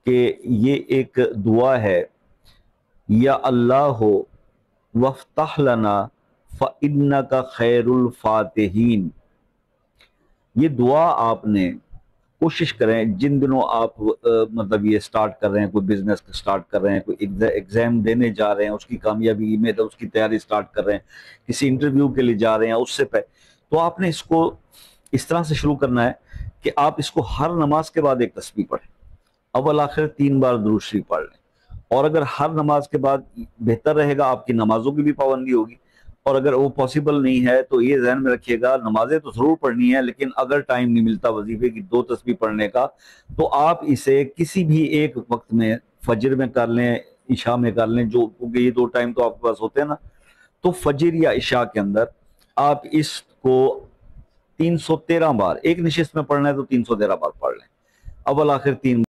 کہ یہ ایک دعا ہے، یا اللہ وفتح لنا فإنک خیر الفاتحین۔ یہ دعا آپ نے کوشش کریں جن دنوں آپ مطلب یہ سٹارٹ کر رہے ہیں، کوئی بزنس سٹارٹ کر رہے ہیں، کوئی ایگزام دینے جا رہے ہیں، اس کی کامیابی میں تو اس کی تیاری سٹارٹ کر رہے ہیں، کسی انٹرویو کے لیے جا رہے ہیں، اس سے پہلے تو آپ نے اس کو اس طرح سے شروع کرنا ہے کہ آپ اس کو ہر نماز کے بعد ایک تسبیح پڑھیں، اول آخر 3 بار درود شریف پڑھ لیں۔ اور اگر ہر نماز کے بعد بہتر رہے گا، آپ کی نمازوں کی بھی پابندی ہوگی، اور اگر وہ پاسبل نہیں ہے تو یہ ذہن میں رکھیے گا نمازیں تو ضرور پڑھنی ہے، لیکن اگر ٹائم نہیں ملتا وظیفے کی 2 تسبیح پڑھنے کا تو آپ اسے کسی بھی ایک وقت میں، فجر میں کر لیں، عشاء میں کر لیں، جو کیونکہ یہ 2 ٹائم تو آپ کے پاس ہوتے ہیں نا، تو فجر یا عشاء کے اندر آپ اس کو 313 بار ایک نشست میں پڑھنا ہے تو 313 بار پڑھ لیں، اول آخر 3